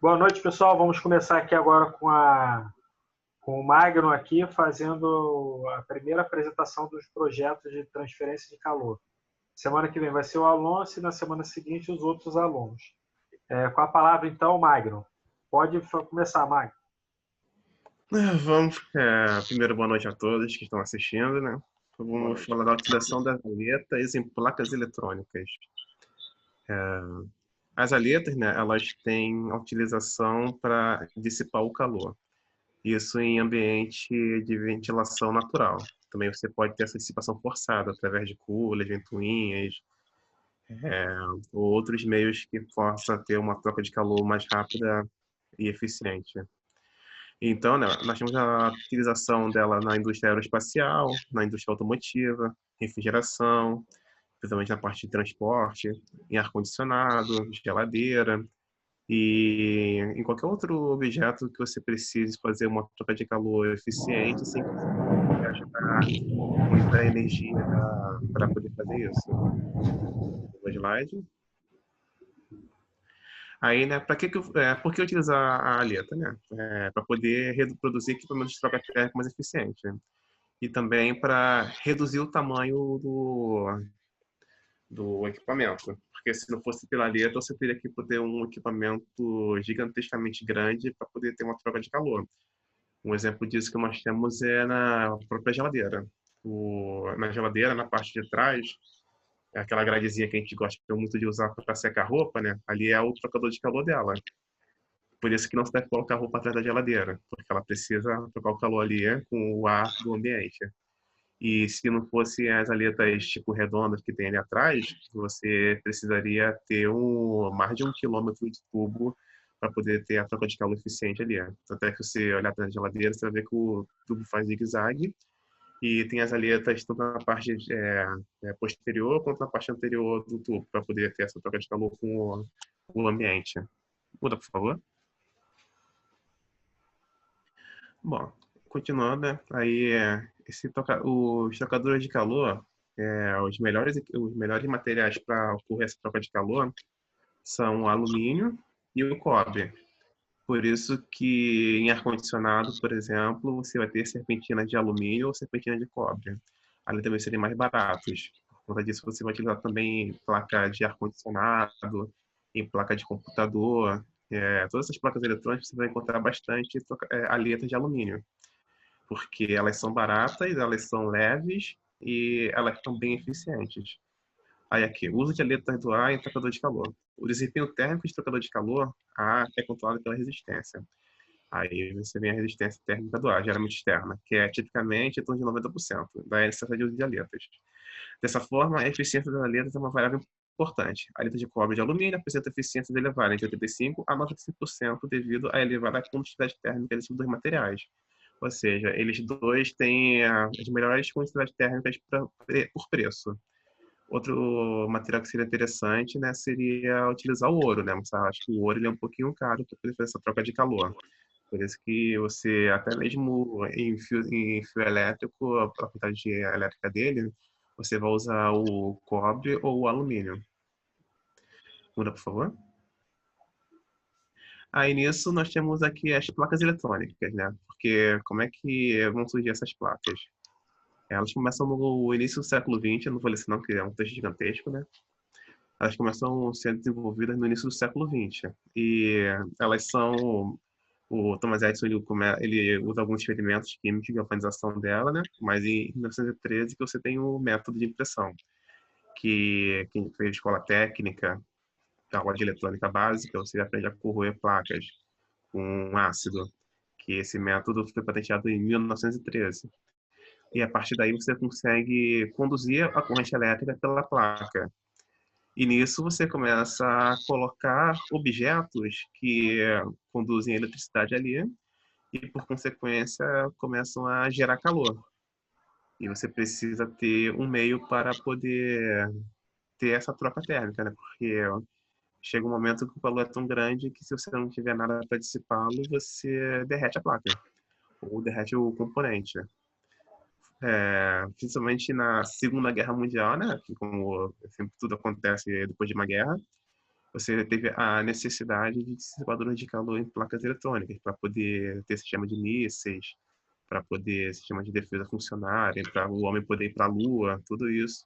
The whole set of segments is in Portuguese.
Boa noite, pessoal. Vamos começar aqui agora com o Magno aqui, fazendo a primeira apresentação dos projetos de transferência de calor. Semana que vem vai ser o Alonso e na semana seguinte os outros alunos. Com a palavra, então, Magno. Pode começar, Magno. Vamos, primeiro, boa noite a todos que estão assistindo, né? Vamos falar da utilização das aletas em placas eletrônicas. As aletas, né, elas têm a utilização para dissipar o calor. Isso em ambiente de ventilação natural. Também você pode ter essa dissipação forçada através de coolers, ventoinhas, ou outros meios que possa ter uma troca de calor mais rápida e eficiente. Então, né, nós temos a utilização dela na indústria aeroespacial, na indústria automotiva, refrigeração, principalmente na parte de transporte, em ar-condicionado, geladeira, e em qualquer outro objeto que você precise fazer uma troca de calor eficiente sem gastar muita energia para poder fazer isso. O slide. Aí, né, por que utilizar a aleta, né? Para poder reproduzir equipamentos de troca térmica mais eficiente. E também para reduzir o tamanho do equipamento. Porque se não fosse pela aleta, você teria que ter um equipamento gigantescamente grande para poder ter uma troca de calor. Um exemplo disso que nós temos é na própria geladeira. Na geladeira, na parte de trás, é aquela gradezinha que a gente gosta muito de usar para secar roupa, né? Ali é o trocador de calor dela. Por isso que não se deve colocar a roupa atrás da geladeira, porque ela precisa trocar o calor ali com o ar do ambiente. E se não fosse as aletas tipo redondas que tem ali atrás, você precisaria ter mais de 1 quilômetro de tubo para poder ter a troca de calor eficiente ali. Até que você olhar para a geladeira, você vai ver que o tubo faz zigue-zague e tem as aletas tanto na parte posterior quanto na parte anterior do tubo, para poder ter essa troca de calor com o ambiente. Muda, por favor. Bom, continuando, né? Aí, os trocadores de calor, os melhores materiais para ocorrer essa troca de calor são o alumínio e o cobre. Por isso que em ar-condicionado, por exemplo, você vai ter serpentina de alumínio ou serpentina de cobre. Além também serem mais baratos. Por conta disso, você vai utilizar também placa de ar-condicionado, em placa de computador. Todas essas placas eletrônicas você vai encontrar bastante aletas de alumínio, porque elas são baratas, elas são leves e elas são bem eficientes. Aí aqui, uso de aletas do ar em trocador de calor. O desempenho térmico de trocador de calor, a ar é controlado pela resistência. Aí você vem a resistência térmica do ar, geralmente externa, que é tipicamente em torno de 90%, da necessidade de uso de aletas. Dessa forma, a eficiência das aletas é uma variável importante. A aleta de cobre e de alumínio apresenta eficiências elevadas entre 85% a 95% devido à elevada condutividade térmica desses dois materiais. Ou seja, eles dois têm as melhores condutividades térmicas por preço. Outro material que seria interessante, né, seria utilizar o ouro, né? Mas acho que o ouro ele é um pouquinho caro para poder fazer essa troca de calor. Por isso que você, até mesmo em fio elétrico, a propriedade elétrica dele, você vai usar o cobre ou o alumínio. Muda, por favor. Aí nisso nós temos aqui as placas eletrônicas, né? Porque como é que vão surgir essas placas? Elas começam no início do século XX, eu não vou ler isso não, porque é um texto gigantesco, né? Elas começam sendo desenvolvidas no início do século XX. E elas são... O Thomas Edison ele usa alguns experimentos químicos de galvanização dela, né? Mas em 1913 que você tem o método de impressão, que quem fez escola técnica, aula de eletrônica básica, você aprende a corroer placas com ácido, que esse método foi patenteado em 1913. E a partir daí você consegue conduzir a corrente elétrica pela placa. E nisso você começa a colocar objetos que conduzem a eletricidade ali e, por consequência, começam a gerar calor. E você precisa ter um meio para poder ter essa troca térmica, né? Porque chega um momento que o calor é tão grande que se você não tiver nada para dissipá-lo, você derrete a placa ou derrete o componente. Principalmente na Segunda Guerra Mundial, né? Que como sempre tudo acontece depois de uma guerra, você teve a necessidade de dissipadores de calor em placas eletrônicas para poder ter sistema de mísseis, para poder sistema de defesa funcionarem, para o homem poder ir para a Lua. Tudo isso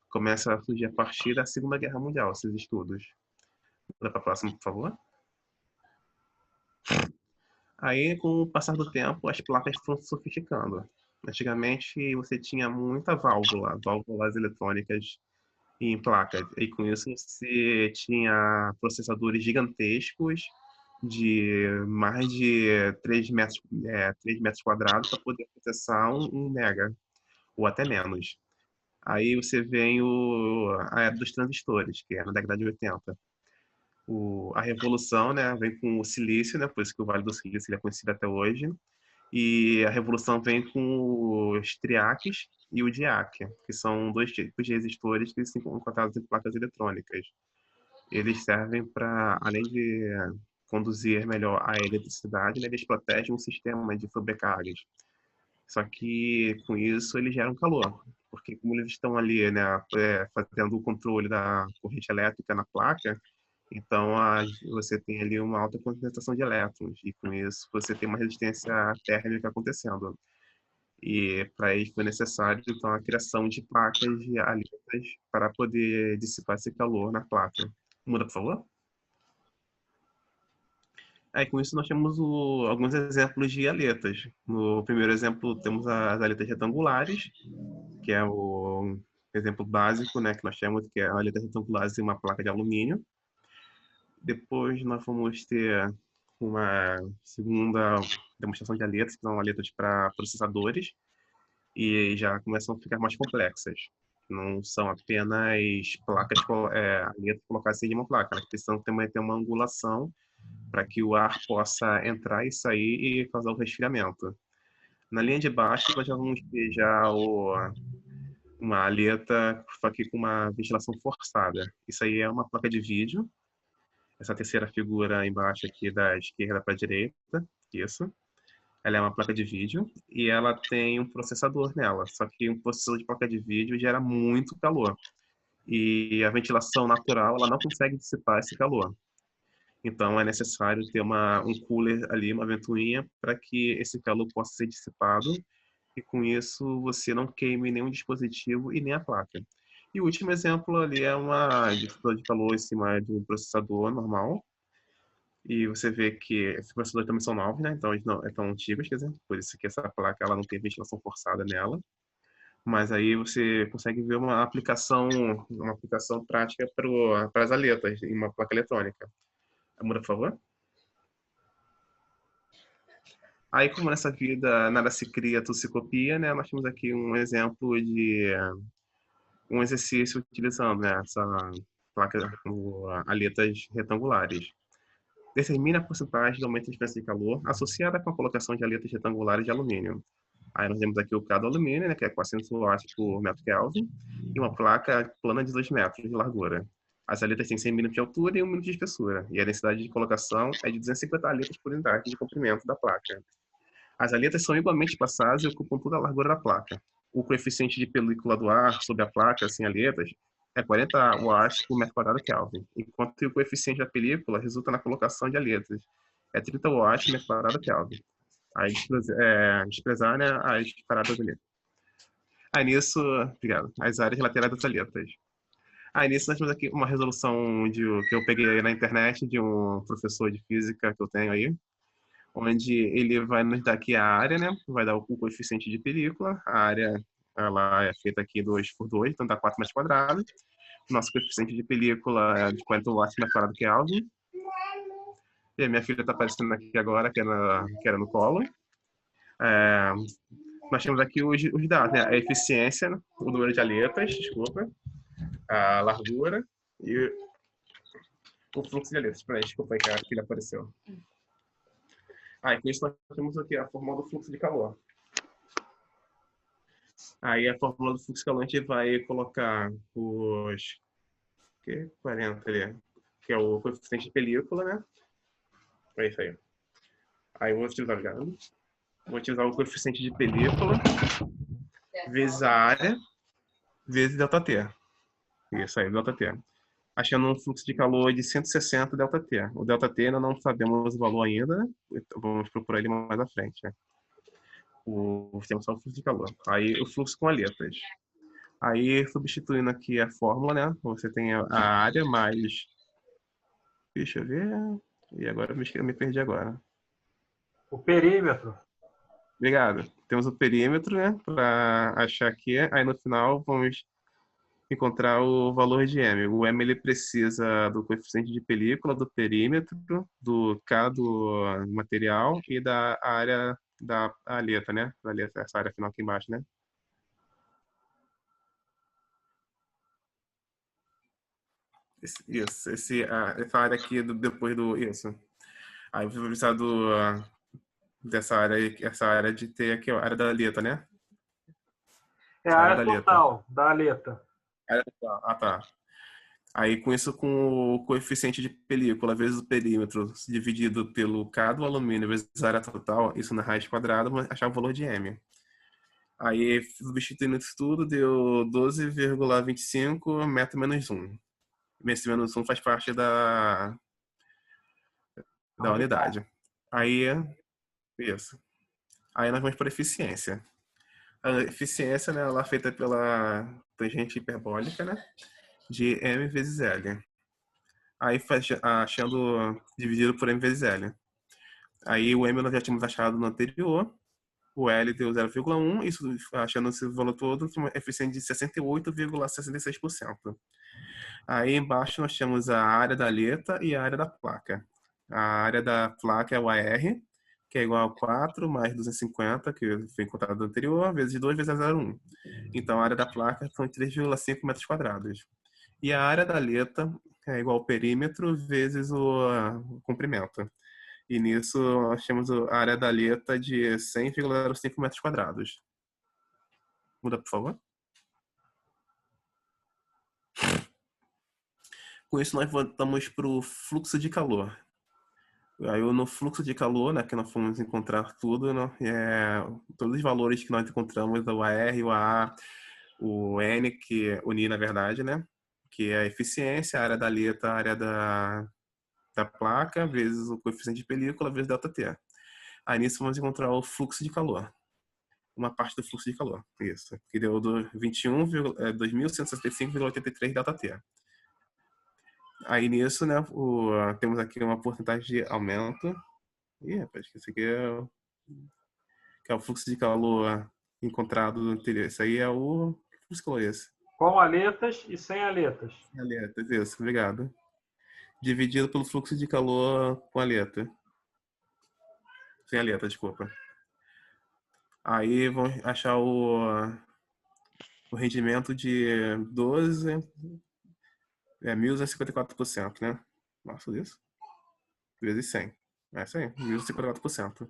começa a surgir a partir da Segunda Guerra Mundial, esses estudos. Vou para a próxima, por favor. Aí, com o passar do tempo, as placas foram se sofisticando. Antigamente, você tinha muita válvula, válvulas eletrônicas em placas. E com isso, você tinha processadores gigantescos de mais de 3 metros, 3 metros quadrados para poder processar 1 mega, ou até menos. Aí você vem a era dos transistores, que é na década de 80. A revolução, né, vem com o silício, né, por isso que o Vale do Silício ele é conhecido até hoje. E a revolução vem com os triacs e o diac, que são 2 tipos de resistores que são encontrados em placas eletrônicas. Eles servem para, além de conduzir melhor a eletricidade, né, eles protegem o sistema de sobrecargas. Só que, com isso, eles geram calor, porque como eles estão ali, né, fazendo o controle da corrente elétrica na placa, então você tem ali uma alta concentração de elétrons, e com isso você tem uma resistência térmica acontecendo. E para isso foi necessário, então, a criação de placas de aletas para poder dissipar esse calor na placa. Muda, por favor? Aí, com isso, nós temos alguns exemplos de aletas. No primeiro exemplo, temos as aletas retangulares, que é o exemplo básico, né, que nós temos, que é a aleta retangular em uma placa de alumínio. Depois, nós vamos ter uma segunda demonstração de aletas, que são aletas para processadores, e já começam a ficar mais complexas. Não são apenas placas, aletas colocadas em uma placa, elas precisam também ter uma angulação para que o ar possa entrar e sair e causar o resfriamento. Na linha de baixo, nós já vamos ter já uma aleta aqui com uma ventilação forçada. Isso aí é uma placa de vídeo. Essa terceira figura embaixo aqui da esquerda para a direita, isso. Ela é uma placa de vídeo e ela tem um processador nela. Só que um processador de placa de vídeo gera muito calor. E a ventilação natural, ela não consegue dissipar esse calor. Então, é necessário ter um cooler ali, uma ventoinha, para que esse calor possa ser dissipado e, com isso, você não queime nenhum dispositivo e nem a placa. E o último exemplo ali é uma dissipador de calor em cima de um processador normal. E você vê que esses processadores também são novos, né? Então, eles não são antigos, quer dizer, por isso que essa placa ela não tem ventilação forçada nela. Mas aí você consegue ver uma aplicação prática para as aletas em uma placa eletrônica. Muda, por favor. Aí, como nessa vida nada se cria, tudo se copia, né? Nós temos aqui um exemplo de um exercício utilizando, né, essa placa, aletas retangulares. Determine a porcentagem de aumento de diferença de calor associada com a colocação de aletas retangulares de alumínio. Aí nós temos aqui o cada alumínio, né, que é 400 watts por metro Kelvin, e uma placa plana de 2 metros de largura. As aletas têm 100 milímetros de altura e 1 milímetro de espessura, e a densidade de colocação é de 250 aletas por unidade de comprimento da placa. As aletas são igualmente espaçadas e ocupam toda a largura da placa. O coeficiente de película do ar sobre a placa, sem aletas, é 40 watts por metro quadrado Kelvin, enquanto que o coeficiente da película resulta na colocação de aletas, é 30 watts por metro quadrado Kelvin. Aí, desprezar, né, as paradas ali. Aí nisso, obrigado, as áreas laterais das aletas. Aí nisso nós temos aqui uma resolução que eu peguei na internet de um professor de física que eu tenho aí, onde ele vai nos dar aqui a área, né? Vai dar o coeficiente de película. A área ela é feita aqui 2 por 2, então dá 4 metros quadrados. Nosso coeficiente de película é de 40 watts por metro quadrado Kelvin. E a minha filha está aparecendo aqui agora, que era no colo. Nós temos aqui os dados, né? A eficiência, o número de aletas, desculpa, a largura e o fluxo de aletas. Desculpa aí que a filha apareceu. E com isso nós temos aqui a fórmula do fluxo de calor. Aí a fórmula do fluxo de calor a gente vai colocar os 40 ali, que é o coeficiente de película, né? É isso aí. Aí eu vou utilizar o coeficiente de película vezes a área vezes ΔT. Isso aí, ΔT. achando um fluxo de calor de 160 ΔT. O ΔT ainda não sabemos o valor ainda, então vamos procurar ele mais à frente, né? Temos só o fluxo de calor. Aí o fluxo com aletas. Aí, substituindo aqui a fórmula, né? Você tem a área mais... Deixa eu ver... E agora eu me perdi agora. O perímetro. Obrigado. Temos o perímetro, né? Para achar aqui. Aí no final vamos encontrar o valor de M. O M ele precisa do coeficiente de película, do perímetro, do K do material e da área da aleta, né? Da aleta, essa área final aqui embaixo, né? Essa área aqui depois do isso. Aí você vai precisar dessa área, essa área de T aqui, ó, área da aleta, né? É a A área área da aleta. total da aleta. Ah, tá. Aí, com isso, com o coeficiente de película vezes o perímetro dividido pelo K do alumínio vezes a área total, isso na raiz quadrada, vamos achar o valor de M. Aí, substituindo isso tudo, deu 12,25 metro menos 1. Esse menos 1 faz parte da unidade. Aí, isso. Aí nós vamos para eficiência. A eficiência, né, ela é feita pela tangente hiperbólica, né, de M vezes L. Aí achando dividido por M vezes L. Aí o M nós já tínhamos achado no anterior, o L deu 0,1, isso achando esse valor todo, uma eficiência de 68,66%. Aí embaixo nós temos a área da aleta e a área da placa. A área da placa é o AR, que é igual a 4 mais 250, que foi encontrado no anterior, vezes 2 vezes 0,1. Então a área da placa são 3,5 metros quadrados. E a área da aleta é igual ao perímetro vezes o comprimento. E nisso nós temos a área da aleta de 100,05 metros quadrados. Muda, por favor. Com isso, nós voltamos para o fluxo de calor. Aí no fluxo de calor, né, que nós fomos encontrar tudo, né, todos os valores que nós encontramos, o AR, o AA, o N, que unir na verdade, né, que é a eficiência, a área da aleta, a área da placa, vezes o coeficiente de película, vezes ΔT. Aí nisso vamos encontrar o fluxo de calor. Uma parte do fluxo de calor, isso, que deu 21.265,83 ΔT. Aí nisso, né, temos aqui uma porcentagem de aumento. Ih, rapaz, que isso aqui que é o fluxo de calor encontrado no interior. Isso aí é o... Que fluxo de calor é esse? Com aletas e sem aletas. Aletas, isso, obrigado. Dividido pelo fluxo de calor com aleta. Sem aleta, desculpa. Aí vamos achar o rendimento de 1.254%, né? Nossa, isso. Vezes 100. É isso aí, 1.254%.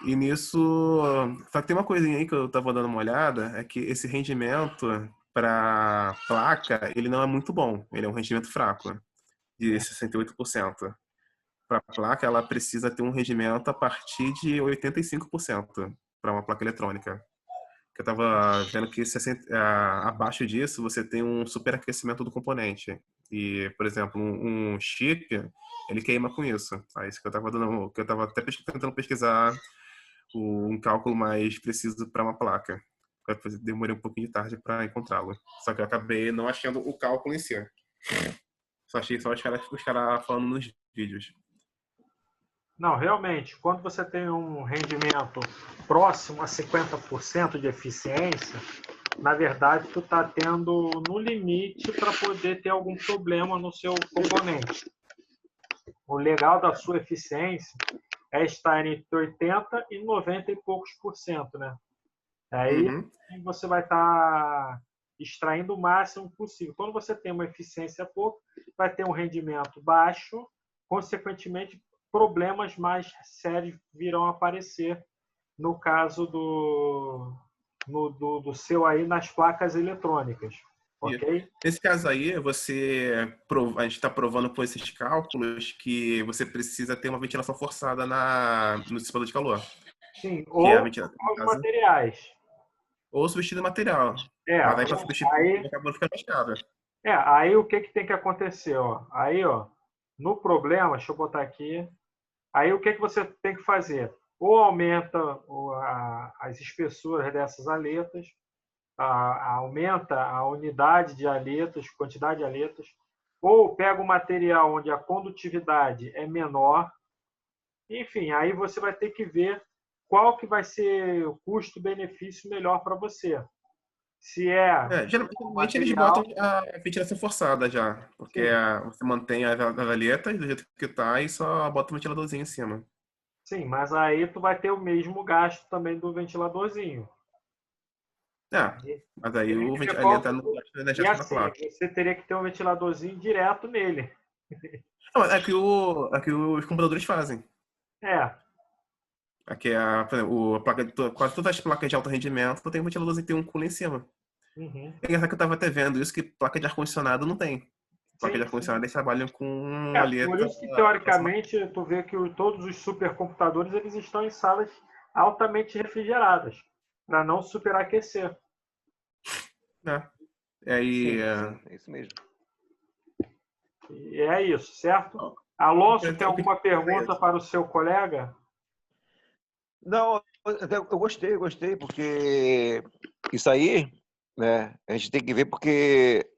E nisso, só que tem uma coisinha aí que eu tava dando uma olhada, é que esse rendimento para placa, ele não é muito bom, ele é um rendimento fraco, de 68%. Para placa, ela precisa ter um rendimento a partir de 85% para uma placa eletrônica. Eu tava vendo que abaixo disso você tem um superaquecimento do componente. E, por exemplo, um chip, ele queima com isso. Aí isso que eu tava dando, que eu tava até tentando pesquisar um cálculo mais preciso para uma placa. Eu demorei um pouquinho de tarde para encontrá-lo. Só que eu acabei não achando o cálculo em si. Só achei só os caras falando nos vídeos. Não, realmente, quando você tem um rendimento próximo a 50% de eficiência, na verdade, tu está tendo no limite para poder ter algum problema no seu componente. O legal da sua eficiência é estar entre 80 e 90 e poucos por cento, né? Aí você vai estar extraindo o máximo possível. Quando você tem uma eficiência pouca, vai ter um rendimento baixo, consequentemente, problemas mais sérios virão aparecer no caso do seu aí nas placas eletrônicas. Ok? Nesse caso aí, a gente está provando com esses cálculos que você precisa ter uma ventilação forçada no dissipador de calor. Sim, Que é a ou ventilação. os materiais. ou substituir o material. É, Mas aí para substituir, aí, acabou ficando mais caro. aí o que que tem que acontecer, ó? Aí, ó, no problema, deixa eu botar aqui. Aí o que que você tem que fazer? Ou aumenta as espessuras dessas aletas, aumenta a unidade de aletas, quantidade de aletas, ou pega um material onde a condutividade é menor. Enfim, aí você vai ter que ver qual que vai ser o custo-benefício melhor para você. Se é o Geralmente eles botam material, a ventilação forçada já, porque sim, você mantém as valhetas do jeito que tá e só bota o ventiladorzinho em cima. sim, mas aí tu vai ter o mesmo gasto também do ventiladorzinho. É, Aí mas aí teria o que ver ali qual. entra no gasto E energético da assim, placa. você teria que ter um ventiladorzinho direto nele. Não, é que os computadores fazem. É. Aqui por exemplo, a placa quase todas as placas de alto rendimento tem um ventiladorzinho que tem um cooler em cima. Uhum. É engraçado que eu tava até vendo isso, que placa de ar-condicionado não tem. Placa de Sim, sim. ar-condicionado eles trabalham com É, por aleta. isso que teoricamente tu vê que todos os supercomputadores eles estão em salas altamente refrigeradas para não superaquecer. Né? E aí, Sim, sim, é isso mesmo. E é isso, certo? ó, Alonso, tem o que alguma é pergunta isso? para o seu colega? Não, eu gostei, porque isso aí, né, a gente tem que ver porque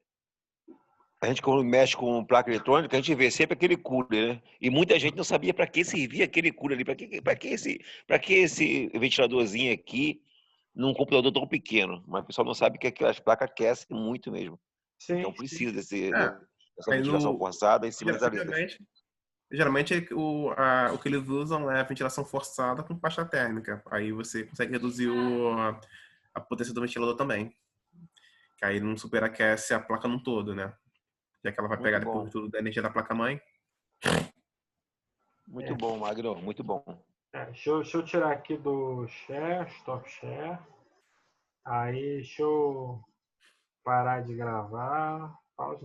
a gente quando mexe com placa eletrônica, a gente vê sempre aquele cooler, né? E muita gente não sabia para que servia aquele cooler ali, para que esse ventiladorzinho aqui num computador tão pequeno. Mas o pessoal não sabe que aquelas placas aquecem muito mesmo. Sim, Então sim. precisa É, dessa aí ventilação no, forçada em cima das aletas. geralmente o que eles usam é a ventilação forçada com baixa térmica. Aí você consegue reduzir a potência do ventilador também. Que aí não superaquece a placa no todo, né? Já que ela vai pegar depois tudo da energia da placa-mãe. É, Muito bom, Magno, muito bom. deixa eu tirar aqui do share, stop share. Aí, deixa eu parar de gravar. Pausa.